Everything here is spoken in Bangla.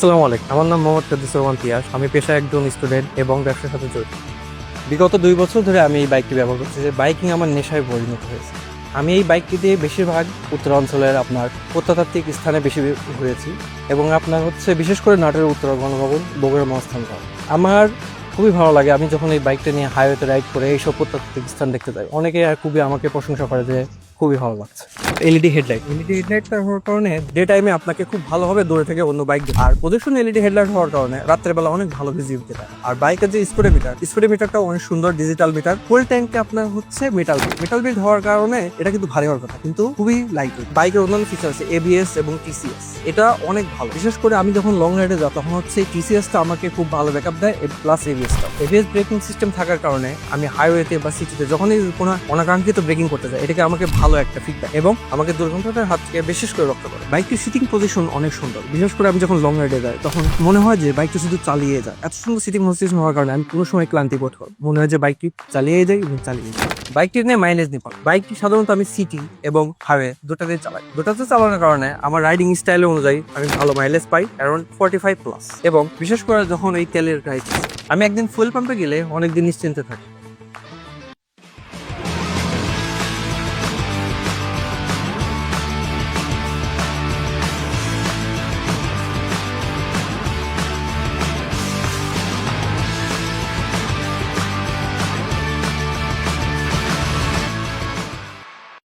আসসালামু আলাইকুম। আমার নাম মোহাম্মদ কাদিস রহমান পিয়াস। আমি পেশায় একজন স্টুডেন্ট এবং ব্যবসার সাথে জড়িত। বিগত 2 বছর ধরে আমি এই বাইকটি ব্যবহার করছি। যে বাইকিং আমার নেশায় পরিণত হয়েছে। আমি এই বাইকটি দিয়ে বেশিরভাগ উত্তরাঞ্চলের আপনার প্রত্নতাত্ত্বিক স্থানে বেশি ঘুরেছি এবং আপনার বিশেষ করে নাটোরের উত্তর গণভবন, বগুড়ার মহাস্থান ঘাট। আমার খুবই ভালো লাগে আমি যখন এই বাইকটা নিয়ে হাইওয়েতে রাইড করে এইসব প্রত্নতাত্ত্বিক স্থান দেখতে যাই। অনেকে খুবই আমাকে প্রশংসা করে যে খুবই ভালো লাগছে। এলইডি হেডলাইটটা হওয়ার কারণে ডে টাইমে আপনাকে খুব ভালোভাবে দূরে থেকে অন্য বাইক আর প্রদর্শন এলইডি হেডলাইট হওয়ার কারণে রাত্রের বেলা অনেক ভালো ভিজিবিলিটি দেয়। আর বাইকের যে স্পিডোমিটারটা অনেক সুন্দর ডিজিটাল মিটার। ফুল ট্যাঙ্কে আপনার মেটাল বিল্ড হওয়ার কারণে এটা কিন্তু ভারী হওয়ার কথা, কিন্তু খুবই লাইট ওয়েট। বাইকের অন্যান্য ফিচার আছে এবিএস এবং টিসিএস, এটা অনেক ভালো। বিশেষ করে আমি যখন লং রাইডে যাই তখন টিসিএসটা আমাকে খুব ভালো ব্যাকআপ দেয়, প্লাস এবিএস ব্রেকিং সিস্টেম থাকার কারণে আমি হাইওয়েতে বা সিটিতে যখনই কোনো অনাকাঙ্ক্ষিত ব্রেকিং করতে যাই, এটাকে আমাকে ভালো একটা ফিডব্যাক এবং আমাকে দুর্ঘটনার হাত থেকে বিশেষ করে রক্ষা করে। বাইকটির সিটিং পজিশন অনেক সুন্দর। বিশেষ করে আমি যখন লং রাইডে যাই তখন মনে হয় যে বাইকটি শুধু চালিয়ে যায়। এত সুন্দর সিটিং পজিশন হওয়ার কারণে আমি কোনো সময় ক্লান্তি বোধ করি। মনে হয় যে বাইকটি চালিয়ে যায় এবং চালিয়ে যায়। বাইকটির নিয়ে মাইলেজ নিয়ে বাইকটি সাধারণত আমি সিটি এবং হাইওয়ে দুটাতে চালানোর কারণে আমার রাইডিং স্টাইল অনুযায়ী আমি ভালো মাইলেজ পাই, অ্যারাউন্ড 45+। এবং বিশেষ করে যখন এই তেলের রাইড, আমি একদিন ফুয়েল পাম্পে গেলে অনেকদিন নিশ্চিন্তে থাকি।